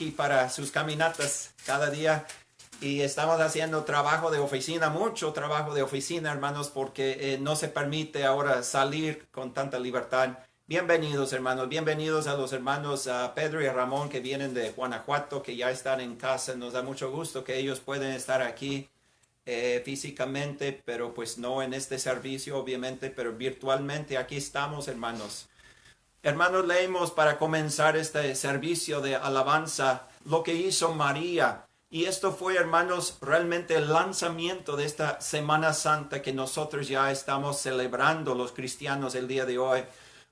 y para sus caminatas cada día. Y estamos haciendo trabajo de oficina, mucho trabajo de oficina, hermanos, porque no se permite ahora salir con tanta libertad. Bienvenidos, hermanos. Bienvenidos a los hermanos Pedro y Ramón que vienen de Guanajuato, que ya están en casa. Nos da mucho gusto que ellos pueden estar aquí físicamente, pero pues no en este servicio, obviamente, pero virtualmente. Aquí estamos, hermanos. Hermanos, leemos para comenzar este servicio de alabanza lo que hizo María. Y esto fue, hermanos, realmente el lanzamiento de esta Semana Santa que nosotros ya estamos celebrando los cristianos el día de hoy.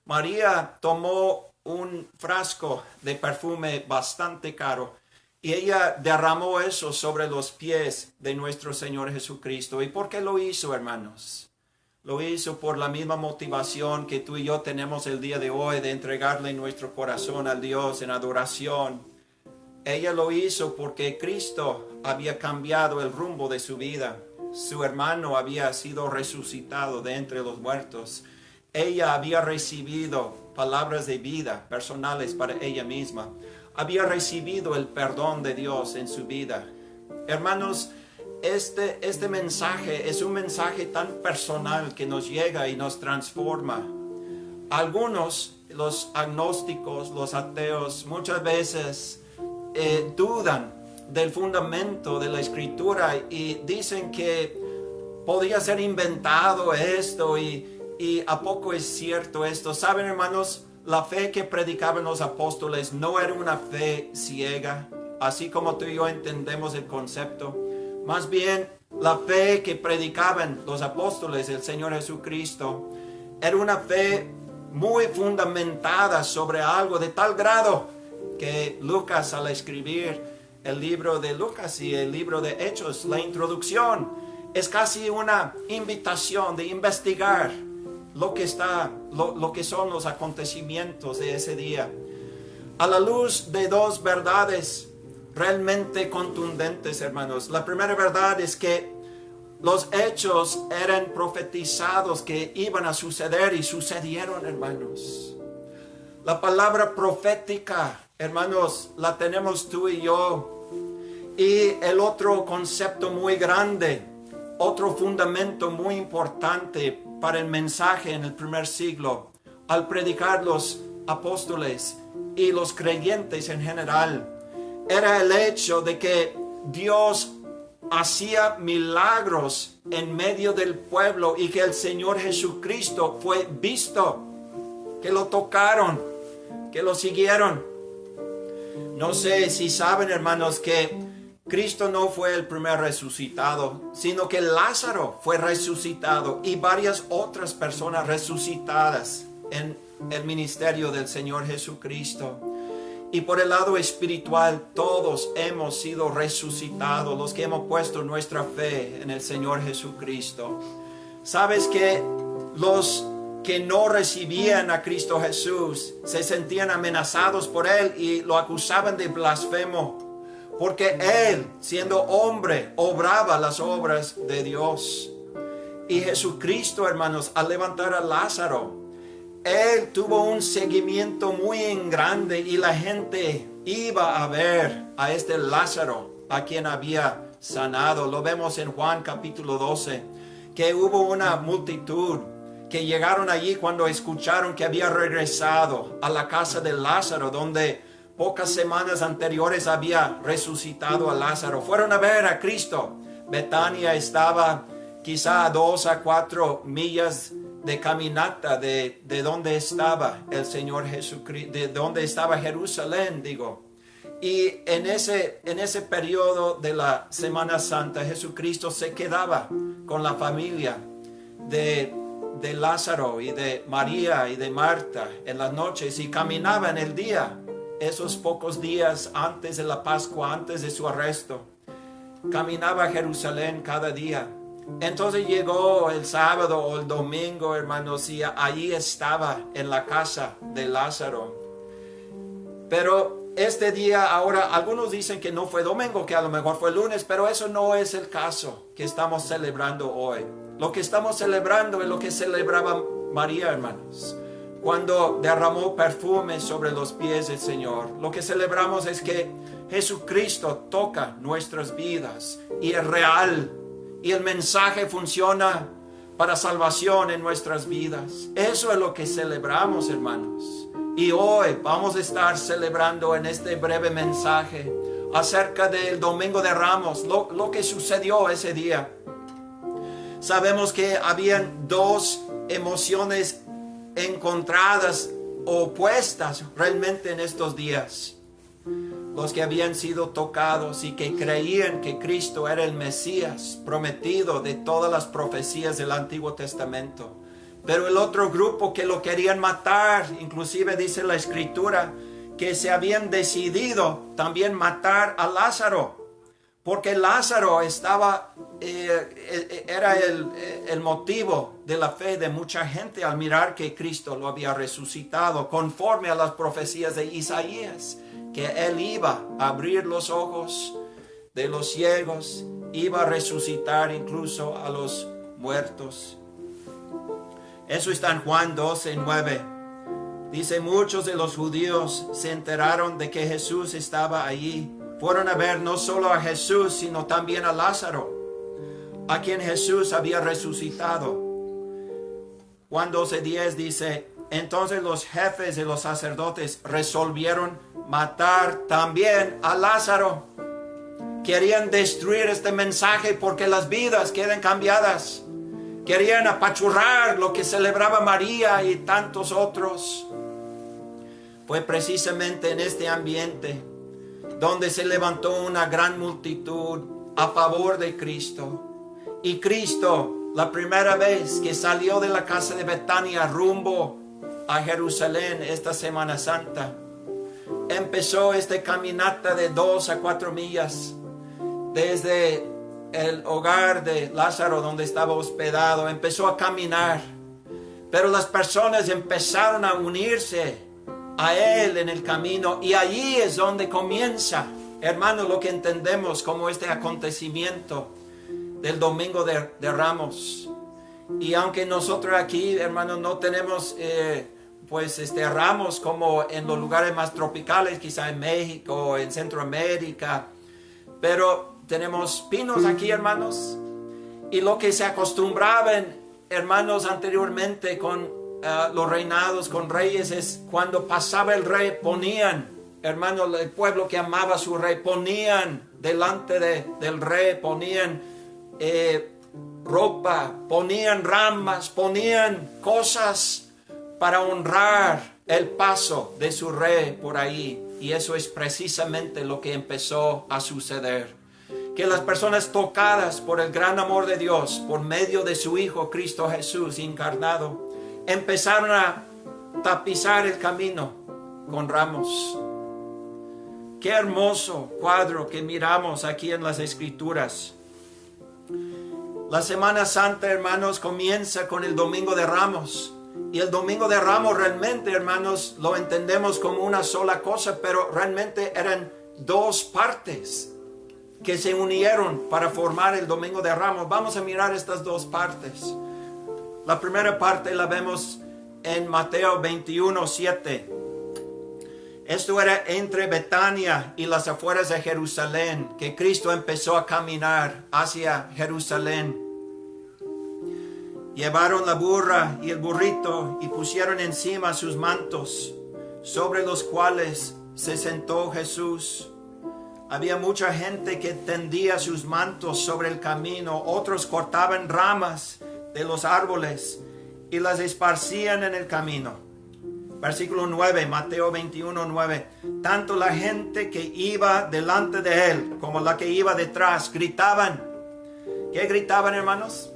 María tomó un frasco de perfume bastante caro y ella derramó eso sobre los pies de nuestro Señor Jesucristo. ¿Y por qué lo hizo, hermanos? Lo hizo por la misma motivación que tú y yo tenemos el día de hoy de entregarle nuestro corazón a Dios en adoración. Ella lo hizo porque Cristo había cambiado el rumbo de su vida. Su hermano había sido resucitado de entre los muertos. Ella había recibido palabras de vida personales para ella misma. Había recibido el perdón de Dios en su vida. Hermanos, este mensaje es un mensaje tan personal que nos llega y nos transforma. Algunos, los agnósticos, los ateos, muchas veces dudan del fundamento de la escritura y dicen que podría ser inventado esto y ¿a poco es cierto esto? Saben, hermanos, la fe que predicaban los apóstoles no era una fe ciega, así como tú y yo entendemos el concepto. Más bien, la fe que predicaban los apóstoles del Señor Jesucristo era una fe muy fundamentada sobre algo de tal grado que Lucas, al escribir el libro de Lucas y el libro de Hechos, la introducción es casi una invitación de investigar lo que son los acontecimientos de ese día a la luz de dos verdades realmente contundentes, hermanos. La primera verdad es que los hechos eran profetizados que iban a suceder y sucedieron, hermanos. La palabra profética, hermanos, la tenemos tú y yo. Y el otro concepto muy grande, otro fundamento muy importante para el mensaje en el primer siglo, al predicar los apóstoles y los creyentes en general, era el hecho de que Dios hacía milagros en medio del pueblo y que el Señor Jesucristo fue visto, que lo tocaron, que lo siguieron. No sé si saben, hermanos, que Cristo no fue el primer resucitado, sino que Lázaro fue resucitado y varias otras personas resucitadas en el ministerio del Señor Jesucristo. Y por el lado espiritual, todos hemos sido resucitados, los que hemos puesto nuestra fe en el Señor Jesucristo. ¿Sabes que los que no recibían a Cristo Jesús se sentían amenazados por Él y lo acusaban de blasfemo? Porque Él, siendo hombre, obraba las obras de Dios. Y Jesucristo, hermanos, al levantar a Lázaro, Él tuvo un seguimiento muy grande y la gente iba a ver a este Lázaro, a quien había sanado. Lo vemos en Juan capítulo 12, que hubo una multitud que llegaron allí cuando escucharon que había regresado a la casa de Lázaro, donde pocas semanas anteriores había resucitado a Lázaro. Fueron a ver a Cristo. Betania estaba quizá a 2 a 4 millas de caminata de donde estaba el Señor Jesucristo, de donde estaba Jerusalén, digo. Y en ese periodo de la Semana Santa, Jesucristo se quedaba con la familia de Lázaro y de María y de Marta en las noches y caminaba en el día, esos pocos días antes de la Pascua, antes de su arresto. Caminaba a Jerusalén cada día. Entonces llegó el sábado o el domingo, hermanos, y allí estaba en la casa de Lázaro. Pero este día ahora, algunos dicen que no fue domingo, que a lo mejor fue lunes, pero eso no es el caso que estamos celebrando hoy. Lo que estamos celebrando es lo que celebraba María, hermanos. cuando derramó perfume sobre los pies del Señor. Lo que celebramos es que Jesucristo toca nuestras vidas y es real, y el mensaje funciona para salvación en nuestras vidas. Eso es lo que celebramos, hermanos. Y hoy vamos a estar celebrando en este breve mensaje acerca del Domingo de Ramos, lo que sucedió ese día. Sabemos que habían dos emociones encontradas, opuestas realmente en estos días. Los que habían sido tocados y que creían que Cristo era el Mesías prometido de todas las profecías del Antiguo Testamento. Pero el otro grupo que lo querían matar, inclusive dice la Escritura, que se habían decidido también matar a Lázaro. Porque Lázaro era el motivo de la fe de mucha gente al mirar que Cristo lo había resucitado, conforme a las profecías de Isaías, que Él iba a abrir los ojos de los ciegos, iba a resucitar incluso a los muertos. Eso está en Juan 12:9. Dice, muchos de los judíos se enteraron de que Jesús estaba allí. Fueron a ver no solo a Jesús, sino también a Lázaro, a quien Jesús había resucitado. Juan 12:10 dice, entonces los jefes de los sacerdotes resolvieron matar también a Lázaro. Querían destruir este mensaje porque las vidas quedan cambiadas. Querían apachurrar lo que celebraba María y tantos otros. Fue precisamente en este ambiente donde se levantó una gran multitud a favor de Cristo. Y Cristo, la primera vez que salió de la casa de Betania rumbo a Jerusalén esta Semana Santa, empezó esta caminata de 2 a 4 millas desde el hogar de Lázaro donde estaba hospedado. Empezó a caminar, pero las personas empezaron a unirse a Él en el camino, y allí es donde comienza, hermanos, lo que entendemos como este acontecimiento del Domingo de Ramos. Y aunque nosotros aquí, hermanos, no tenemos ramos como en los lugares más tropicales, quizá en México, en Centroamérica, pero tenemos pinos aquí, hermanos. Y lo que se acostumbraban, hermanos, anteriormente con los reinados, con reyes, es cuando pasaba el rey, ponían, hermanos, el pueblo que amaba a su rey, ponían delante del rey, ponían ropa, ponían ramas, ponían cosas para honrar el paso de su rey por ahí. Y eso es precisamente lo que empezó a suceder. Que las personas tocadas por el gran amor de Dios, por medio de su Hijo Cristo Jesús encarnado, empezaron a tapizar el camino con ramos. Qué hermoso cuadro que miramos aquí en las Escrituras. La Semana Santa, hermanos, comienza con el Domingo de Ramos. Y el Domingo de Ramos realmente, hermanos, lo entendemos como una sola cosa, pero realmente eran dos partes que se unieron para formar el Domingo de Ramos. Vamos a mirar estas dos partes. La primera parte la vemos en Mateo 21:7. Esto era entre Betania y las afueras de Jerusalén, que Cristo empezó a caminar hacia Jerusalén. Llevaron la burra y el burrito y pusieron encima sus mantos, sobre los cuales se sentó Jesús. Había mucha gente que tendía sus mantos sobre el camino. Otros cortaban ramas de los árboles y las esparcían en el camino. Versículo 9, Mateo 21:9. Tanto la gente que iba delante de él como la que iba detrás gritaban. ¿Qué gritaban, hermanos?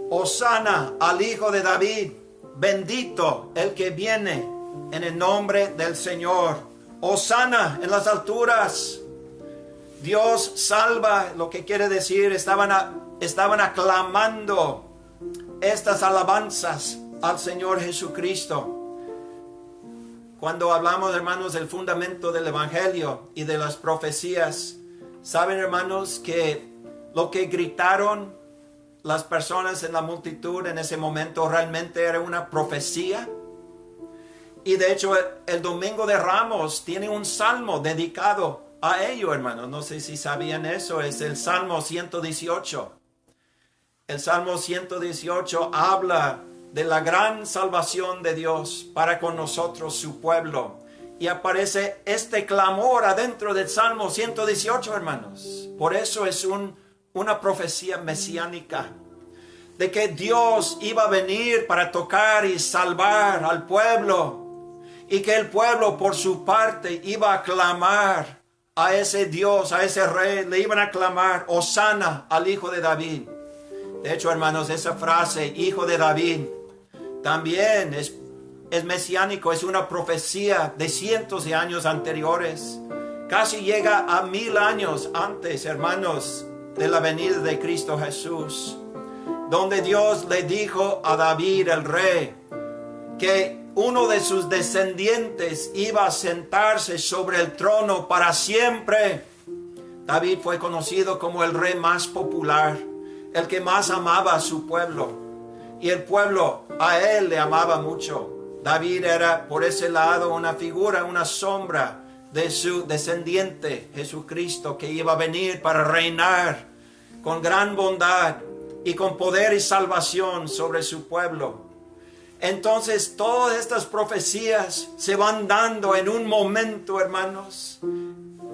Hosana al Hijo de David, bendito el que viene en el nombre del Señor. Hosana en las alturas. Dios salva, lo que quiere decir, estaban aclamando estas alabanzas al Señor Jesucristo. Cuando hablamos, hermanos, del fundamento del Evangelio y de las profecías, saben, hermanos, que lo que gritaron las personas en la multitud en ese momento realmente era una profecía. Y de hecho el Domingo de Ramos tiene un salmo dedicado a ello, hermanos. No sé si sabían eso, es el Salmo 118. El Salmo 118 habla de la gran salvación de Dios para con nosotros, su pueblo. Y aparece este clamor adentro del Salmo 118, hermanos. Por eso es una profecía mesiánica de que Dios iba a venir para tocar y salvar al pueblo. Y que el pueblo por su parte iba a clamar a ese Dios, a ese rey. Le iban a clamar, Hosana al Hijo de David. De hecho, hermanos, esa frase, Hijo de David, también es mesiánico, es una profecía de cientos de años anteriores. Casi llega a 1000 años antes, hermanos, de la venida de Cristo Jesús, donde Dios le dijo a David, el rey, que uno de sus descendientes iba a sentarse sobre el trono para siempre. David fue conocido como el rey más popular, el que más amaba a su pueblo, y el pueblo a él le amaba mucho. David era por ese lado una figura, una sombra de su descendiente Jesucristo, que iba a venir para reinar con gran bondad y con poder y salvación sobre su pueblo. Entonces todas estas profecías se van dando en un momento, hermanos.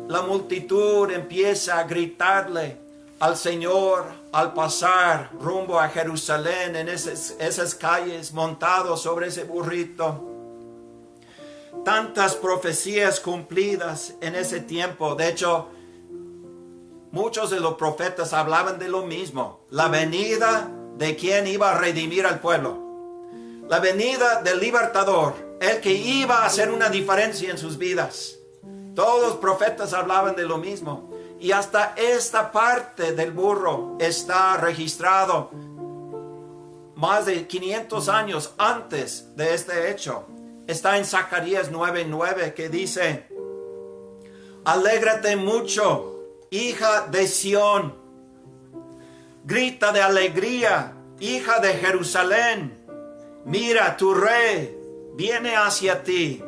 La multitud empieza a gritarle al Señor al pasar rumbo a Jerusalén en esas calles, montado sobre ese burrito. Tantas profecías cumplidas en ese tiempo. De hecho, muchos de los profetas hablaban de lo mismo. La venida de quien iba a redimir al pueblo. La venida del libertador, el que iba a hacer una diferencia en sus vidas. Todos los profetas hablaban de lo mismo. Y hasta esta parte del burro está registrado más de 500 años antes de este hecho. Está en Zacarías 9:9, que dice: alégrate mucho, hija de Sión. Grita de alegría, hija de Jerusalén. Mira, tu rey viene hacia ti,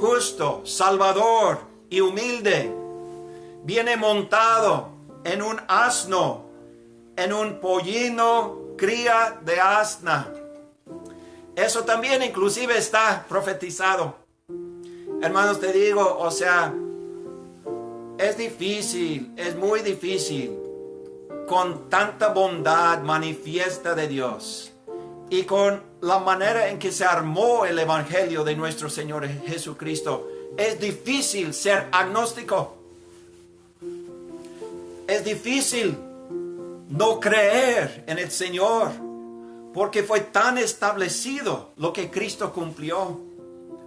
justo, salvador y humilde. Viene montado en un asno, en un pollino, cría de asna. Eso también inclusive está profetizado. Hermanos, te digo, o sea, es difícil, es muy difícil, con tanta bondad manifiesta de Dios y con la manera en que se armó el evangelio de nuestro Señor Jesucristo, es difícil ser agnóstico. Es difícil no creer en el Señor, porque fue tan establecido lo que Cristo cumplió,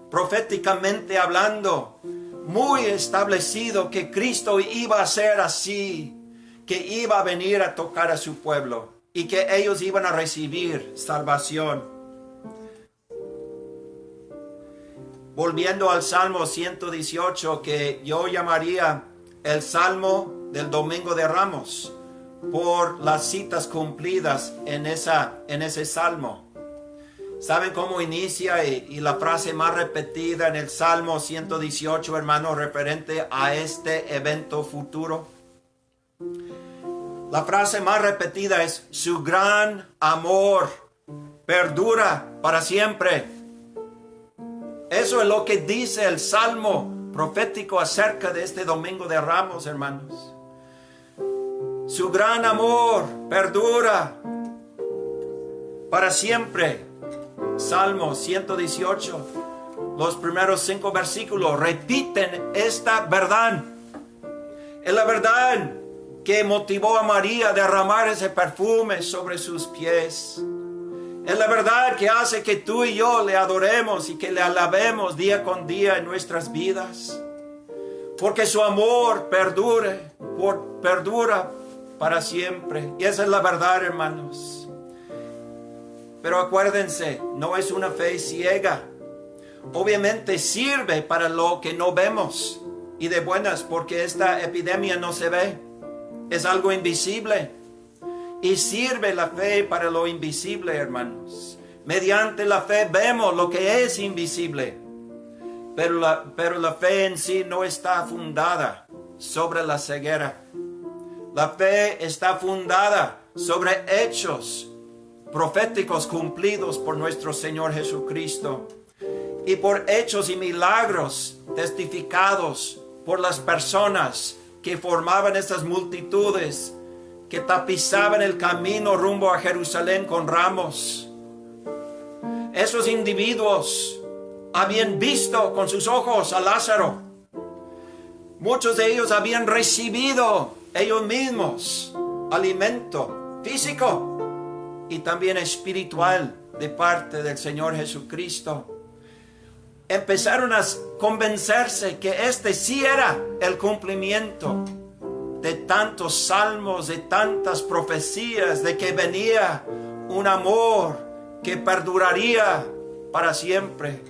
proféticamente hablando, muy establecido que Cristo iba a ser así, que iba a venir a tocar a su pueblo y que ellos iban a recibir salvación. Volviendo al Salmo 118, que yo llamaría el Salmo del Domingo de Ramos, por las citas cumplidas en ese Salmo. ¿Saben cómo inicia y la frase más repetida en el Salmo 118, hermano, referente a este evento futuro? La frase más repetida es: su gran amor perdura para siempre. Eso es lo que dice el Salmo profético acerca de este Domingo de Ramos, hermanos. Su gran amor perdura para siempre. Salmo 118, los primeros 5 versículos repiten esta verdad. Es la verdad que motivó a María a derramar ese perfume sobre sus pies. Es la verdad que hace que tú y yo le adoremos y que le alabemos día con día en nuestras vidas. Porque su amor perdura para siempre. Y esa es la verdad, hermanos. Pero acuérdense, no es una fe ciega. Obviamente sirve para lo que no vemos y de buenas, porque esta epidemia no se ve. Es algo invisible. Y sirve la fe para lo invisible, hermanos. Mediante la fe vemos lo que es invisible. pero la fe en sí no está fundada sobre la ceguera. La fe está fundada sobre hechos proféticos cumplidos por nuestro Señor Jesucristo y por hechos y milagros testificados por las personas que formaban estas multitudes que tapizaban el camino rumbo a Jerusalén con ramos. Esos individuos habían visto con sus ojos a Lázaro. Muchos de ellos habían recibido ellos mismos alimento físico y también espiritual de parte del Señor Jesucristo. Empezaron a convencerse que este sí era el cumplimiento de tantos salmos, de tantas profecías, de que venía un amor que perduraría para siempre.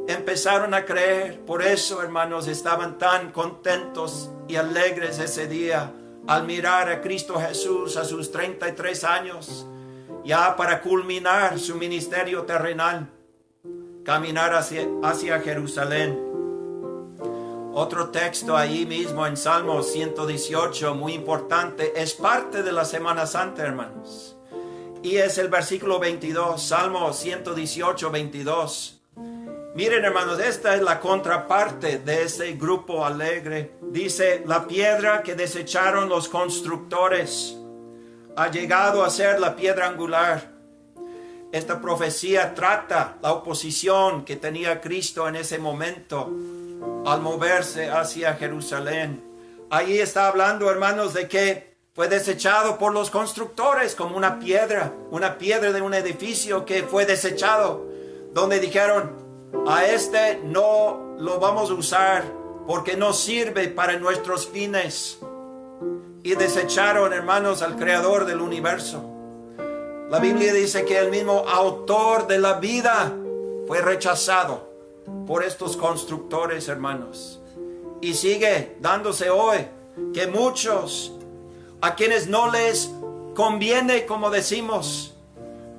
Empezaron a creer. Por eso, hermanos, estaban tan contentos y alegres ese día al mirar a Cristo Jesús a sus 33 años, ya para culminar su ministerio terrenal, caminar hacia Jerusalén. Otro texto ahí mismo en Salmo 118, muy importante, es parte de la Semana Santa, hermanos. Y es el versículo 22, Salmo 118, 22. Miren, hermanos, esta es la contraparte de ese grupo alegre. Dice, la piedra que desecharon los constructores ha llegado a ser la piedra angular. Esta profecía trata la oposición que tenía Cristo en ese momento al moverse hacia Jerusalén. Ahí está hablando, hermanos, de que fue desechado por los constructores como una piedra de un edificio que fue desechado, donde dijeron, a este no lo vamos a usar porque no sirve para nuestros fines. Y desecharon, hermanos, al creador del universo. La Biblia dice que el mismo autor de la vida fue rechazado por estos constructores, hermanos. Y sigue dándose hoy que muchos a quienes no les conviene, como decimos,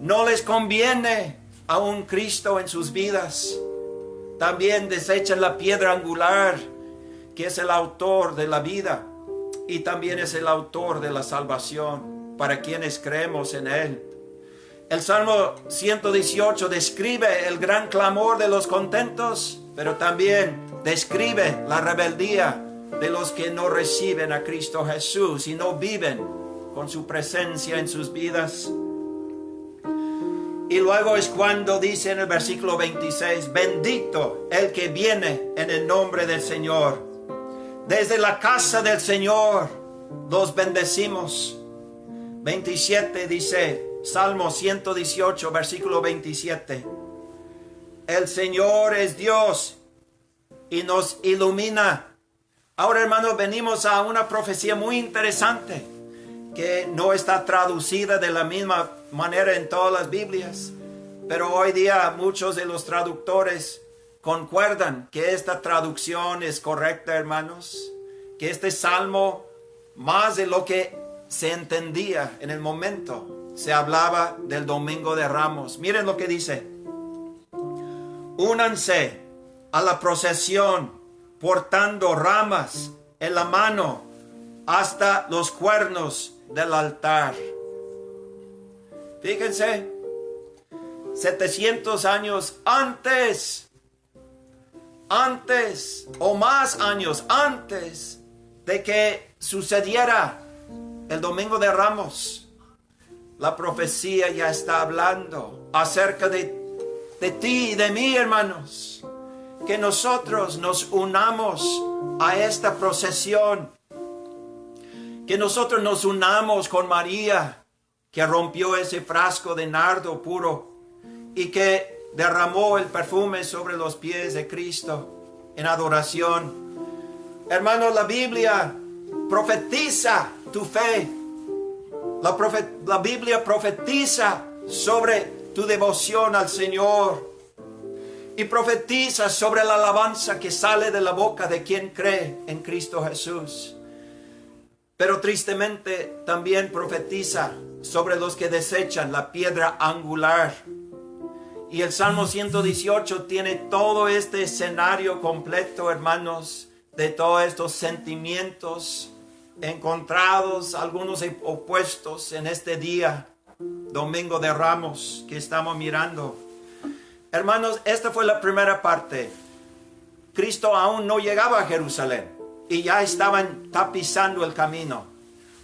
no les conviene a un Cristo en sus vidas, también desechan la piedra angular, que es el autor de la vida y también es el autor de la salvación para quienes creemos en Él. El Salmo 118 describe el gran clamor de los contentos, pero también describe la rebeldía de los que no reciben a Cristo Jesús y no viven con su presencia en sus vidas. Y luego es cuando dice en el versículo 26, bendito el que viene en el nombre del Señor. Desde la casa del Señor los bendecimos. 27 dice, Salmo 118, versículo 27. El Señor es Dios y nos ilumina. Ahora, hermanos, venimos a una profecía muy interesante que no está traducida de la misma manera en todas las Biblias, pero hoy día muchos de los traductores concuerdan que esta traducción es correcta, hermanos, que este salmo, más de lo que se entendía en el momento, se hablaba del Domingo de Ramos. Miren lo que dice: únanse a la procesión portando ramas en la mano hasta los cuernos del altar. Fíjense, 700 años antes o más años antes de que sucediera el Domingo de Ramos, la profecía ya está hablando acerca de ti y de mí, hermanos, que nosotros nos unamos a esta procesión, que nosotros nos unamos con María, que rompió ese frasco de nardo puro y que derramó el perfume sobre los pies de Cristo en adoración. Hermanos, la Biblia profetiza tu fe. La Biblia profetiza sobre tu devoción al Señor y profetiza sobre la alabanza que sale de la boca de quien cree en Cristo Jesús. Pero tristemente también profetiza sobre los que desechan la piedra angular. Y el Salmo 118 tiene todo este escenario completo, hermanos, de todos estos sentimientos encontrados, algunos opuestos en este día, Domingo de Ramos, que estamos mirando. Hermanos, esta fue la primera parte. Cristo aún no llegaba a Jerusalén y ya estaban tapizando el camino.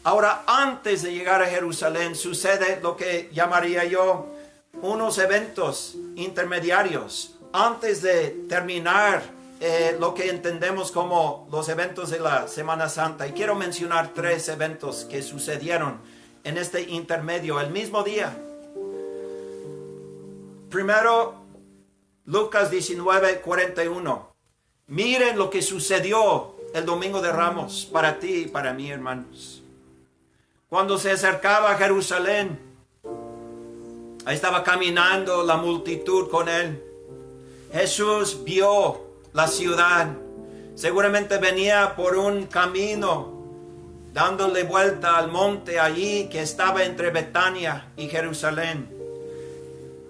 Ahora, antes de llegar a Jerusalén, sucede lo que llamaría yo unos eventos intermediarios. Antes de terminar lo que entendemos como los eventos de la Semana Santa. Y quiero mencionar 3 eventos que sucedieron en este intermedio, el mismo día. Primero, Lucas 19:41. Miren lo que sucedió el Domingo de Ramos para ti y para mí, hermanos. Cuando se acercaba a Jerusalén, ahí estaba caminando la multitud con él. Jesús vio la ciudad. Seguramente venía por un camino, dándole vuelta al monte allí que estaba entre Betania y Jerusalén.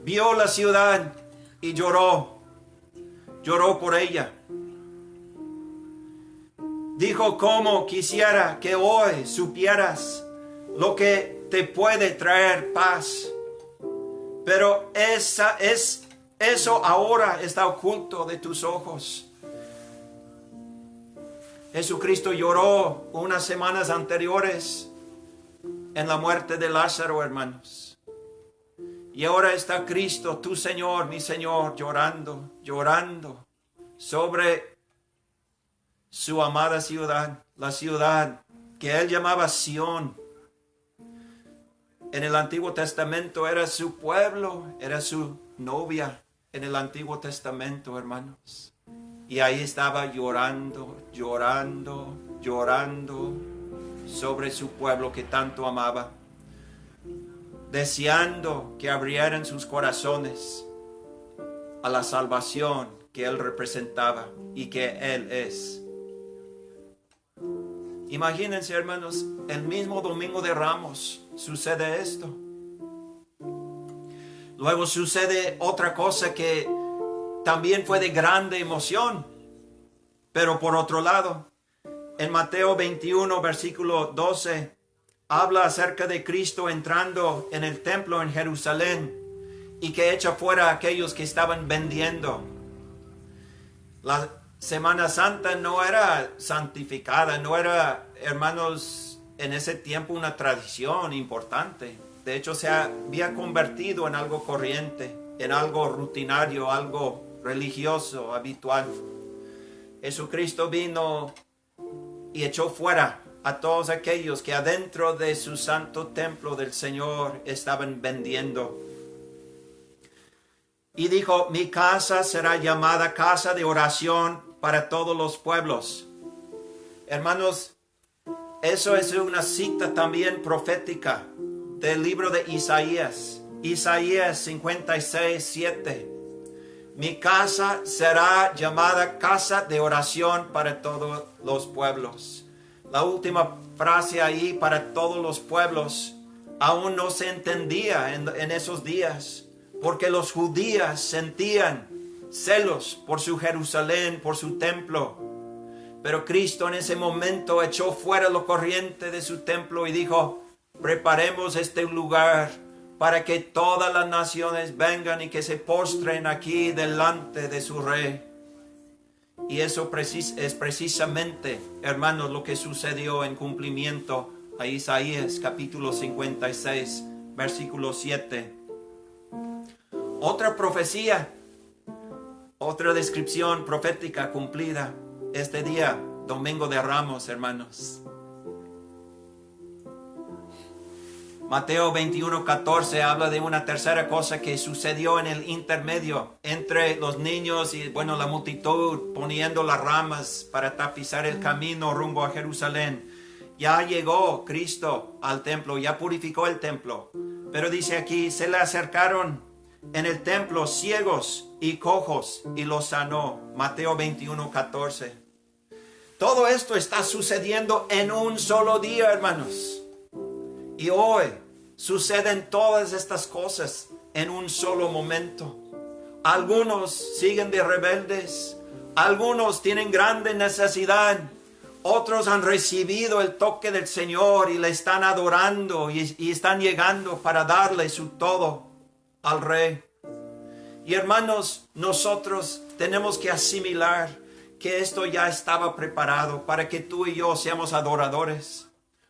Vio la ciudad y lloró por ella. Dijo: cómo quisiera que hoy supieras lo que te puede traer paz. Pero eso ahora está oculto de tus ojos. Jesucristo lloró unas semanas anteriores en la muerte de Lázaro, hermanos. Y ahora está Cristo, tu Señor, mi Señor, llorando sobre su amada ciudad, la ciudad que él llamaba Sión. En el Antiguo Testamento era su pueblo, era su novia en el Antiguo Testamento, hermanos. Y ahí estaba llorando sobre su pueblo que tanto amaba, deseando que abrieran sus corazones a la salvación que él representaba y que él es. Imagínense, hermanos, el mismo Domingo de Ramos sucede esto. Luego sucede otra cosa que también fue de grande emoción. Pero por otro lado, en Mateo 21, versículo 12, habla acerca de Cristo entrando en el templo en Jerusalén y que echa fuera a aquellos que estaban vendiendo. La Semana Santa no era santificada, no era, hermanos, en ese tiempo una tradición importante. De hecho, se había convertido en algo corriente, en algo rutinario, algo religioso, habitual. Jesucristo vino y echó fuera a todos aquellos que adentro de su santo templo del Señor estaban vendiendo. Y dijo: mi casa será llamada casa de oración para todos los pueblos. Hermanos, eso es una cita también profética del libro de Isaías. Isaías 56:7. Mi casa será llamada casa de oración para todos los pueblos. La última frase ahí, para todos los pueblos, aún no se entendía en esos días, porque los judíos sentían celos por su Jerusalén, por su templo. Pero Cristo en ese momento echó fuera lo corriente de su templo y dijo: preparemos este lugar para que todas las naciones vengan y que se postren aquí delante de su Rey. Y eso es precisamente, hermanos, lo que sucedió en cumplimiento a Isaías capítulo 56, versículo 7. Otra profecía, otra descripción profética cumplida este día, Domingo de Ramos, hermanos. Mateo 21:14 habla de una tercera cosa que sucedió en el intermedio entre los niños y, la multitud poniendo las ramas para tapizar el camino rumbo a Jerusalén. Ya llegó Cristo al templo, ya purificó el templo. Pero dice aquí, se le acercaron en el templo ciegos y cojos y los sanó. Mateo 21:14. Todo esto está sucediendo en un solo día, hermanos. Y hoy suceden todas estas cosas en un solo momento. Algunos siguen de rebeldes. Algunos tienen grande necesidad. Otros han recibido el toque del Señor y le están adorando y están llegando para darle su todo al Rey. Y hermanos, nosotros tenemos que asimilar que esto ya estaba preparado para que tú y yo seamos adoradores,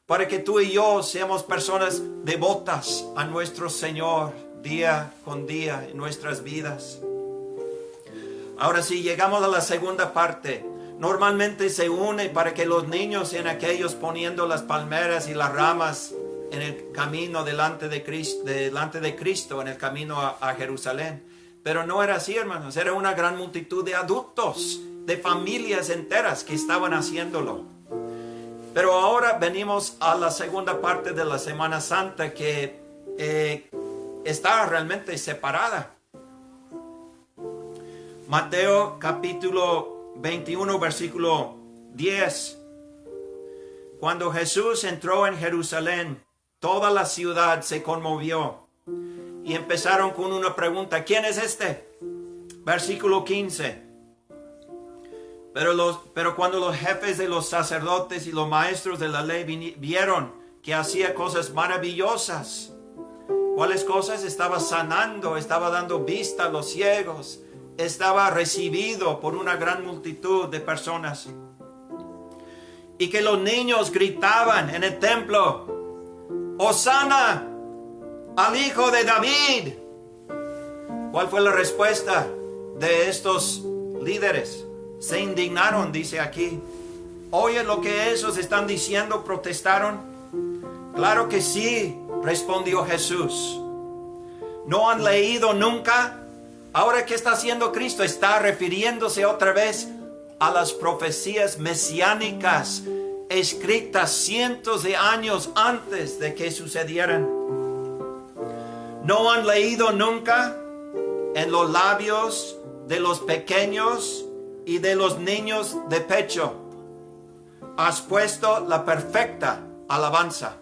para que tú y yo seamos personas devotas a nuestro Señor día con día en nuestras vidas. Ahora sí, llegamos a la segunda parte. Normalmente se une para que los niños sean aquellos poniendo las palmeras y las ramas en el camino delante de Cristo, en el camino a Jerusalén. Pero no era así, hermanos. Era una gran multitud de adultos, de familias enteras que estaban haciéndolo. Pero ahora venimos a la segunda parte de la Semana Santa que está realmente separada. Mateo capítulo 21, versículo 10. Cuando Jesús entró en Jerusalén, toda la ciudad se conmovió y empezaron con una pregunta: ¿quién es este? Versículo 15. Pero cuando los jefes de los sacerdotes y los maestros de la ley vieron que hacía cosas maravillosas. ¿Cuáles cosas? Estaba sanando, estaba dando vista a los ciegos, estaba recibido por una gran multitud de personas. Y que los niños gritaban en el templo: ¡Hosana al Hijo de David! ¿Cuál fue la respuesta de estos líderes? Se indignaron, dice aquí. ¿Oye lo que esos están diciendo? ¿Protestaron? Claro que sí, respondió Jesús. ¿No han leído nunca? Ahora, ¿qué está haciendo Cristo? Está refiriéndose otra vez a las profecías mesiánicas escritas cientos de años antes de que sucedieran. ¿No han leído nunca? En los labios de los pequeños y de los niños de pecho has puesto la perfecta alabanza.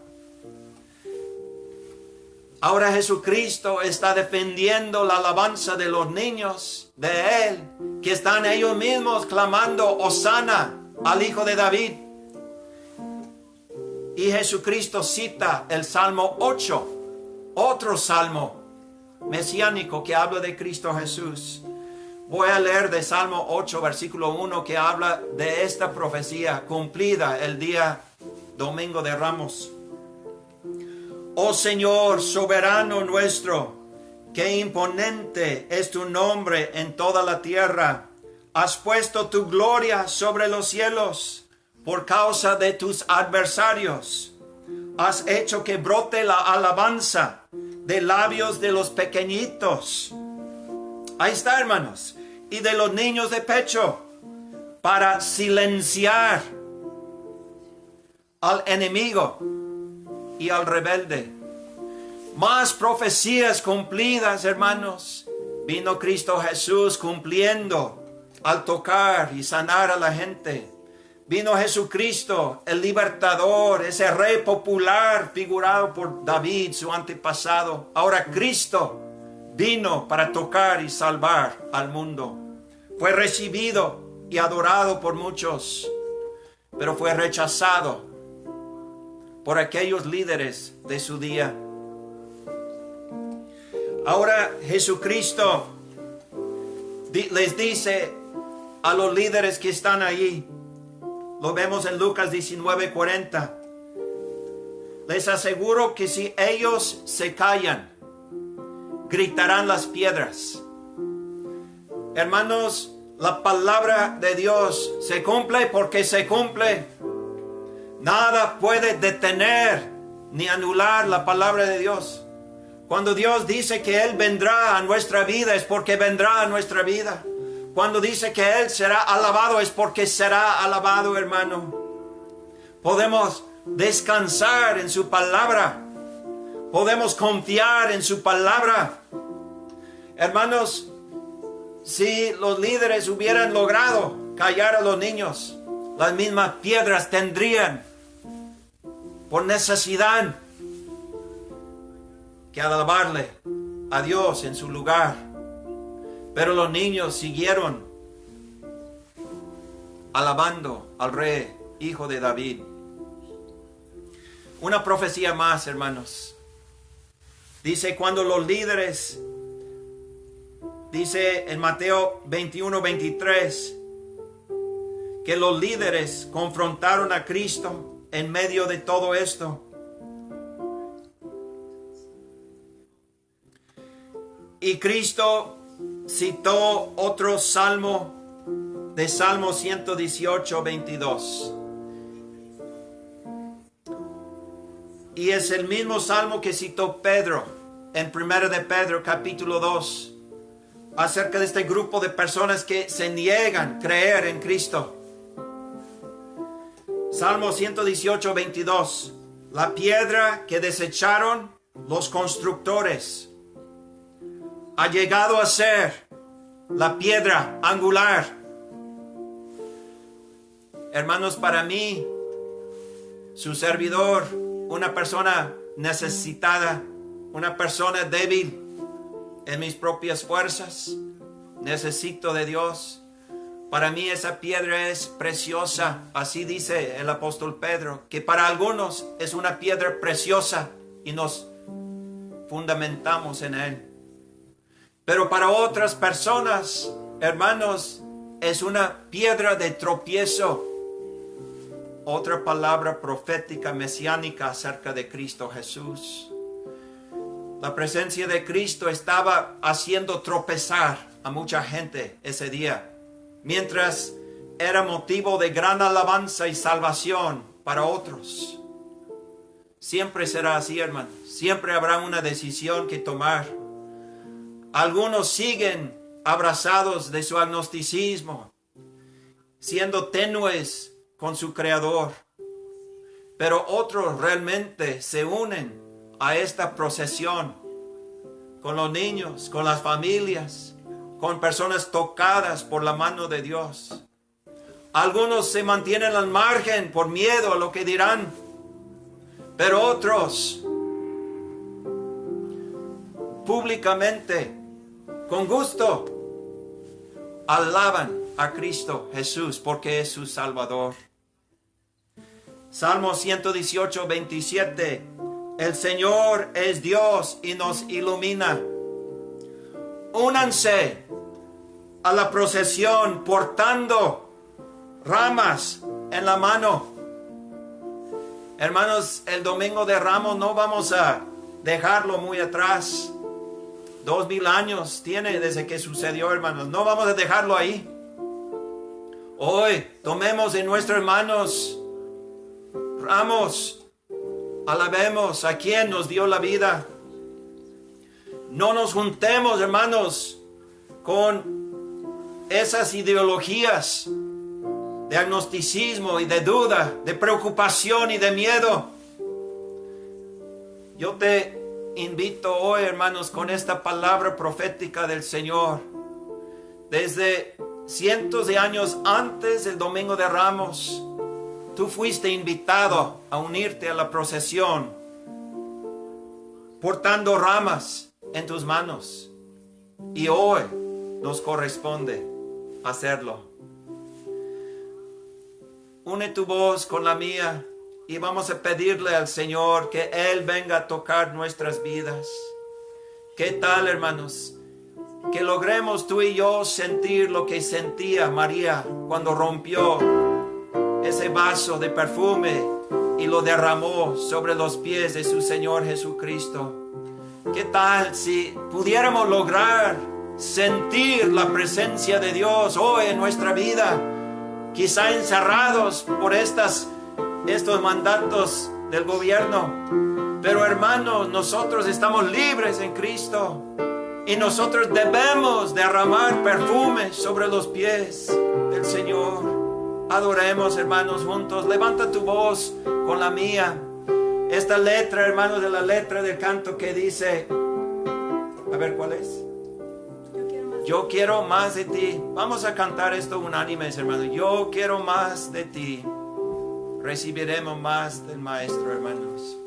Ahora Jesucristo está defendiendo la alabanza de los niños de Él, que están ellos mismos clamando Hosana al Hijo de David. Y Jesucristo cita el Salmo 8, otro salmo mesiánico que habla de Cristo Jesús. Voy a leer de Salmo 8, versículo 1, que habla de esta profecía cumplida el día Domingo de Ramos. Oh Señor, soberano nuestro, qué imponente es tu nombre en toda la tierra. Has puesto tu gloria sobre los cielos por causa de tus adversarios. Has hecho que brote la alabanza de labios de los pequeñitos. Ahí está, hermanos. Y de los niños de pecho, para silenciar al enemigo y al rebelde. Más profecías cumplidas, hermanos. Vino Cristo Jesús cumpliendo al tocar y sanar a la gente. Vino Jesucristo, el libertador, ese rey popular figurado por David, su antepasado. Ahora Cristo vino para tocar y salvar al mundo. Fue recibido y adorado por muchos, pero fue rechazado por aquellos líderes de su día. Ahora Jesucristo les dice a los líderes que están allí, lo vemos en Lucas 19:40, les aseguro que si ellos se callan, gritarán las piedras. Hermanos, la palabra de Dios se cumple porque se cumple. Nada puede detener ni anular la palabra de Dios. Cuando Dios dice que Él vendrá a nuestra vida, es porque vendrá a nuestra vida. Cuando dice que Él será alabado, es porque será alabado, hermano. Podemos descansar en su palabra. Podemos confiar en su palabra. Hermanos, si los líderes hubieran logrado callar a los niños, las mismas piedras tendrían por necesidad que alabarle a Dios en su lugar. Pero los niños siguieron alabando al Rey, Hijo de David. Una profecía más, hermanos. Dice cuando los líderes, dice en Mateo 21:23, que los líderes confrontaron a Cristo en medio de todo esto. Y Cristo citó otro salmo, de Salmo 118:22. Y es el mismo salmo que citó Pedro en 1 de Pedro capítulo 2, acerca de este grupo de personas que se niegan a creer en Cristo. Salmo 118:22. La piedra que desecharon los constructores ha llegado a ser la piedra angular. Hermanos, para mí, su servidor, una persona necesitada, una persona débil en mis propias fuerzas, necesito de Dios. Para mí esa piedra es preciosa. Así dice el apóstol Pedro, que para algunos es una piedra preciosa y nos fundamentamos en él. Pero para otras personas, hermanos, es una piedra de tropiezo. Otra palabra profética mesiánica acerca de Cristo Jesús. La presencia de Cristo estaba haciendo tropezar a mucha gente ese día, mientras era motivo de gran alabanza y salvación para otros. Siempre será así, hermanos. Siempre habrá una decisión que tomar. Algunos siguen abrazados de su agnosticismo, siendo tenues con su Creador. Pero otros realmente se unen a esta procesión con los niños, con las familias, con personas tocadas por la mano de Dios. Algunos se mantienen al margen por miedo a lo que dirán, pero otros públicamente, con gusto, alaban a Cristo Jesús porque es su Salvador. Salmo 118:27. El Señor es Dios y nos ilumina. Únanse a la procesión portando ramas en la mano. Hermanos, el domingo de Ramos no vamos a dejarlo muy atrás. 2000 años tiene desde que sucedió, hermanos. No vamos a dejarlo ahí. Hoy tomemos en nuestras manos ramos. Alabemos a quien nos dio la vida. No nos juntemos, hermanos, con esas ideologías de agnosticismo y de duda, de preocupación y de miedo. Yo te invito hoy, hermanos, con esta palabra profética del Señor. Desde cientos de años antes del Domingo de Ramos, tú fuiste invitado a unirte a la procesión, portando ramas en tus manos. Y hoy nos corresponde hacerlo. Une tu voz con la mía y vamos a pedirle al Señor que Él venga a tocar nuestras vidas. ¿Qué tal, hermanos? Que logremos tú y yo sentir lo que sentía María cuando rompió ese vaso de perfume y lo derramó sobre los pies de su Señor Jesucristo. ¿Qué tal si pudiéramos lograr sentir la presencia de Dios hoy en nuestra vida? Quizá encerrados por estos mandatos del gobierno. Pero hermanos, nosotros estamos libres en Cristo. Y nosotros debemos derramar perfume sobre los pies del Señor. Adoremos, hermanos, juntos. Levanta tu voz con la mía. Esta letra, hermanos, de la letra del canto que dice, a ver, ¿cuál es? Yo quiero más de ti. Vamos a cantar esto unánimes, hermanos. Yo quiero más de ti. Recibiremos más del Maestro, hermanos.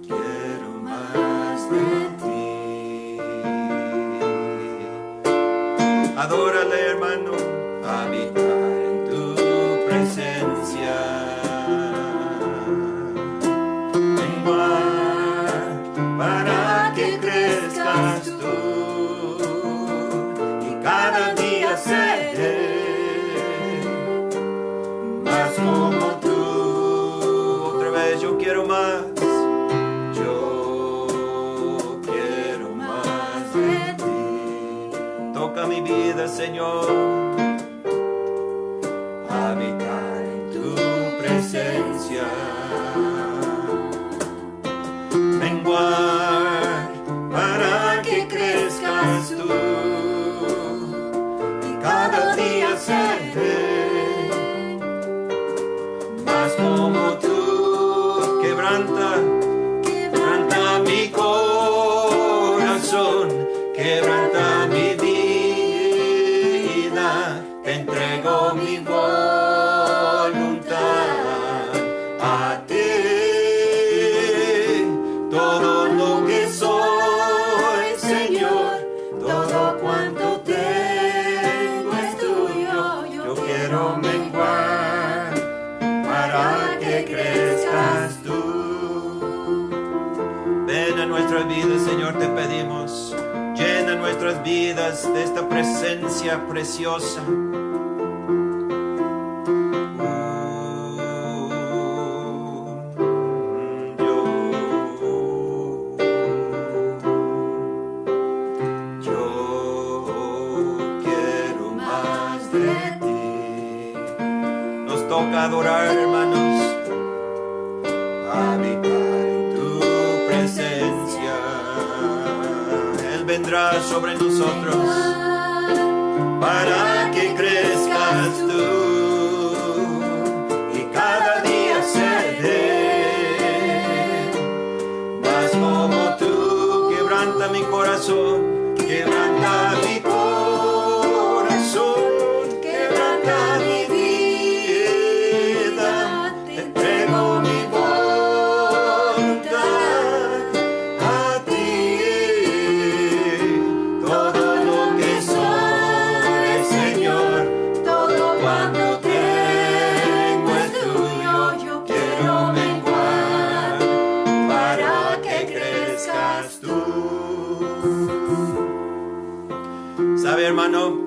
Quiero más de ti. Adórale, hermano. Habitar en tu presencia. Menguar para que crezcas tú. Y cada día seré más como tú. Otra vez, yo quiero más. Toca mi vida, Señor, habitar en tu presencia, menguar para que crezcas tú, y cada día seré más como tú. Quebranta mi corazón, quebranta mi vida. Te entrego mi voluntad a ti, todo lo que soy, Señor, todo cuanto tengo es tuyo. Yo quiero menguar para que crezcas tú. Ven a nuestras vidas, Señor, te pedimos. Llena nuestras vidas de esta presencia preciosa. Toca adorar, hermanos, habitar en tu presencia. Él vendrá sobre nosotros para que crezcas tú, y cada día seré más como tú. Quebranta mi corazón, quebranta mi corazón, quebranta mi vida. ¿Sabe, hermano,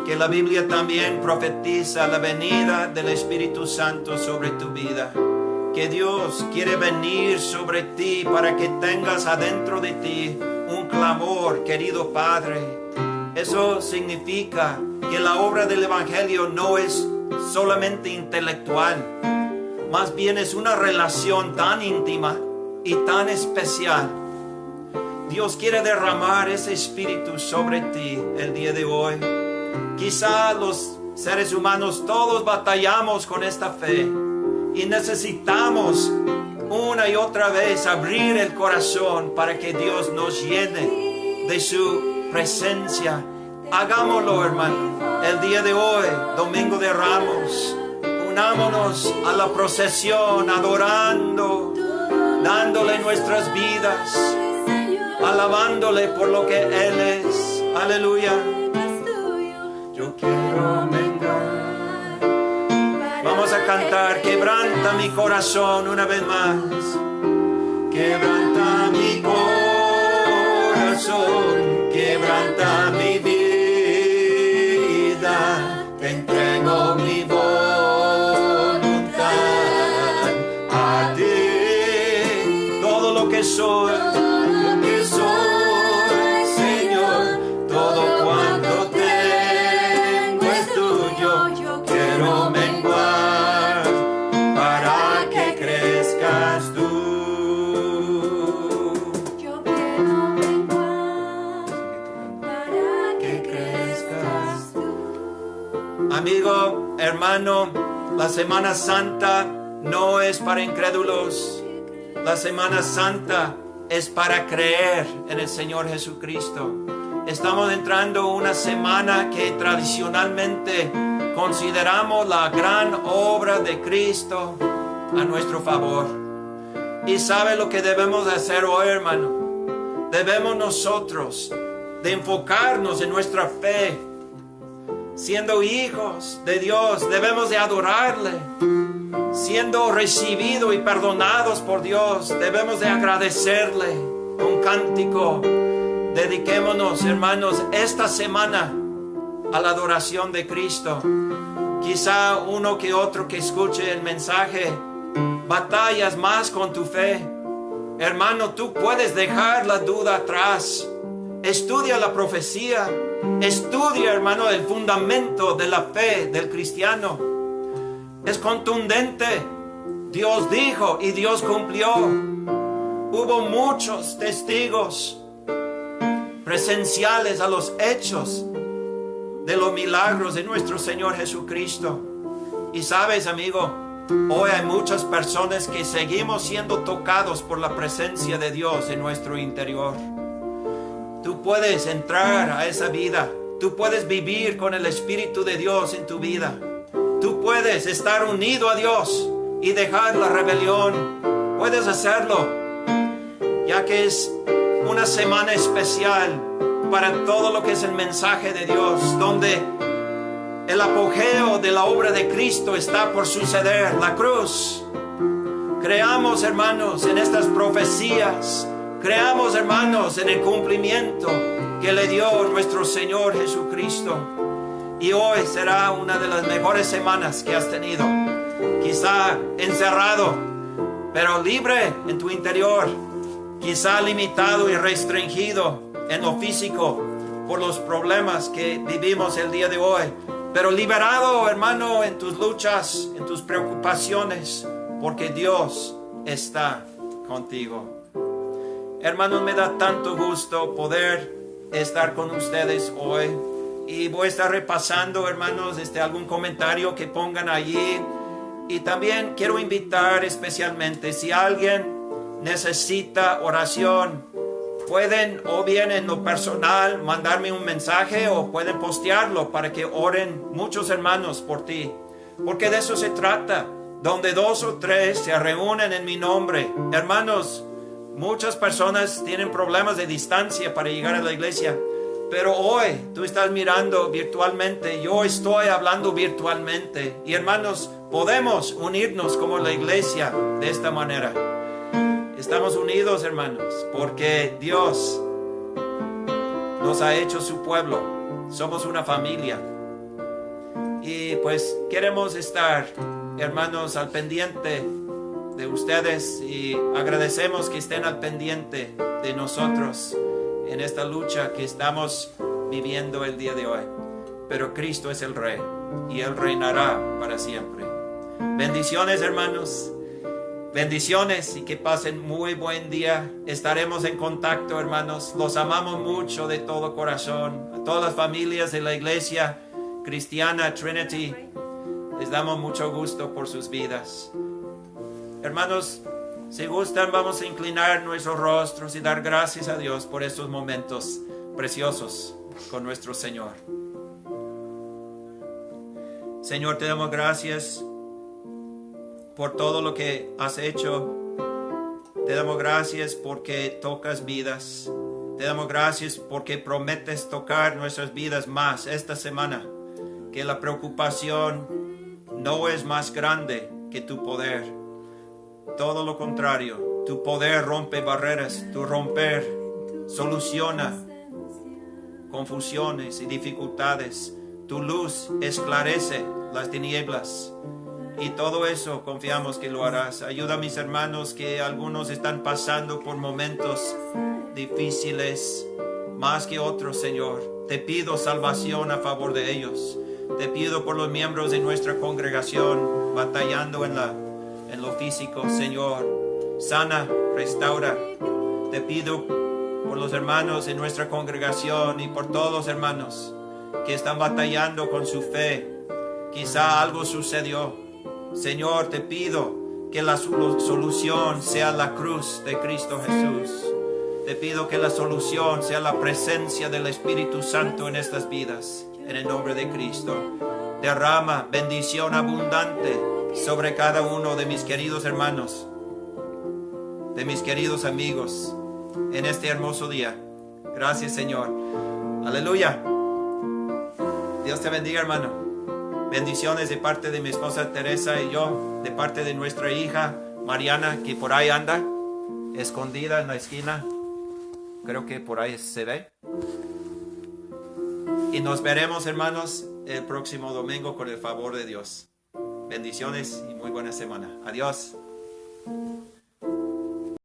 que la Biblia también profetiza la venida del Espíritu Santo sobre tu vida? Que Dios quiere venir sobre ti para que tengas adentro de ti un clamor, querido Padre. Eso significa que la obra del Evangelio no es solamente intelectual, más bien es una relación tan íntima y tan especial. Dios quiere derramar ese espíritu sobre ti el día de hoy. Quizá los seres humanos todos batallamos con esta fe y necesitamos una y otra vez abrir el corazón para que Dios nos llene de su presencia. Hagámoslo, hermano, el día de hoy, Domingo de Ramos. Unámonos a la procesión, adorando, dándole nuestras vidas, alabándole por lo que Él es. Aleluya. Yo quiero menguar. Vamos a cantar, quebranta mi corazón una vez más. Quebranta mi corazón, quebranta mi vida. Te entrego mi voluntad a ti. Todo lo que soy, Señor, todo cuanto tengo es tuyo. Yo quiero menguar para que crezcas tú. Yo quiero menguar para que crezcas tú. Amigo, hermano, la Semana Santa no es para incrédulos. La Semana Santa es para creer en el Señor Jesucristo. Estamos entrando una semana que tradicionalmente consideramos la gran obra de Cristo a nuestro favor. Y sabe lo que debemos hacer hoy, hermano. Debemos nosotros de enfocarnos en nuestra fe siendo hijos de Dios, debemos de adorarle. Siendo recibidos y perdonados por Dios, debemos de agradecerle con cántico. Dediquémonos, hermanos, esta semana a la adoración de Cristo. Quizá uno que otro que escuche el mensaje batallas más con tu fe. Hermano, tú puedes dejar la duda atrás. Estudia la profecía. Estudia, hermano, el fundamento de la fe del cristiano. Es contundente. Dios dijo y Dios cumplió. Hubo muchos testigos presenciales a los hechos de los milagros de nuestro Señor Jesucristo. Y sabes, amigo, hoy hay muchas personas que seguimos siendo tocados por la presencia de Dios en nuestro interior. Tú puedes entrar a esa vida. Tú puedes vivir con el Espíritu de Dios en tu vida. Tú puedes estar unido a Dios y dejar la rebelión. Puedes hacerlo, ya que es una semana especial para todo lo que es el mensaje de Dios, donde el apogeo de la obra de Cristo está por suceder, la cruz. Creamos, hermanos, en estas profecías. Creamos, hermanos, en el cumplimiento que le dio nuestro Señor Jesucristo. Y hoy será una de las mejores semanas que has tenido. Quizá encerrado, pero libre en tu interior. Quizá limitado y restringido en lo físico por los problemas que vivimos el día de hoy. Pero liberado, hermano, en tus luchas, en tus preocupaciones, porque Dios está contigo. Hermanos, me da tanto gusto poder estar con ustedes hoy. Y voy a estar repasando, hermanos, algún comentario que pongan allí. Y también quiero invitar especialmente, si alguien necesita oración, pueden o bien en lo personal mandarme un mensaje o pueden postearlo para que oren muchos hermanos por ti. Porque de eso se trata. Donde 2 o 3 se reúnen en mi nombre. Hermanos, muchas personas tienen problemas de distancia para llegar a la iglesia. Pero hoy tú estás mirando virtualmente, yo estoy hablando virtualmente. Y hermanos, podemos unirnos como la iglesia de esta manera. Estamos unidos, hermanos, porque Dios nos ha hecho su pueblo. Somos una familia. Y pues queremos estar, hermanos, al pendiente de ustedes. Y agradecemos que estén al pendiente de nosotros en esta lucha que estamos viviendo el día de hoy. Pero Cristo es el Rey y Él reinará para siempre. Bendiciones, hermanos. Bendiciones y que pasen muy buen día. Estaremos en contacto, hermanos. Los amamos mucho de todo corazón. A todas las familias de la iglesia cristiana Trinity, les damos mucho gusto por sus vidas. Hermanos, si gustan, vamos a inclinar nuestros rostros y dar gracias a Dios por estos momentos preciosos con nuestro Señor. Señor, te damos gracias por todo lo que has hecho. Te damos gracias porque tocas vidas. Te damos gracias porque prometes tocar nuestras vidas más esta semana. Que la preocupación no es más grande que tu poder. Todo lo contrario, tu poder rompe barreras, tu romper soluciona confusiones y dificultades. Tu luz esclarece las tinieblas. Y todo eso confiamos que lo harás. Ayuda a mis hermanos que algunos están pasando por momentos difíciles más que otros, Señor. Te pido salvación a favor de ellos. Te pido por los miembros de nuestra congregación batallando en lo físico, Señor. Sana, restaura. Te pido por los hermanos de nuestra congregación y por todos los hermanos que están batallando con su fe. Quizá algo sucedió. Señor, te pido que la solución sea la cruz de Cristo Jesús. Te pido que la solución sea la presencia del Espíritu Santo en estas vidas. En el nombre de Cristo. Derrama bendición abundante sobre cada uno de mis queridos hermanos, de mis queridos amigos, en este hermoso día. Gracias, Señor. Aleluya. Dios te bendiga, hermano. Bendiciones de parte de mi esposa Teresa y yo, de parte de nuestra hija Mariana, que por ahí anda, escondida en la esquina. Creo que por ahí se ve. Y nos veremos, hermanos, el próximo domingo con el favor de Dios. Bendiciones y muy buena semana. Adiós.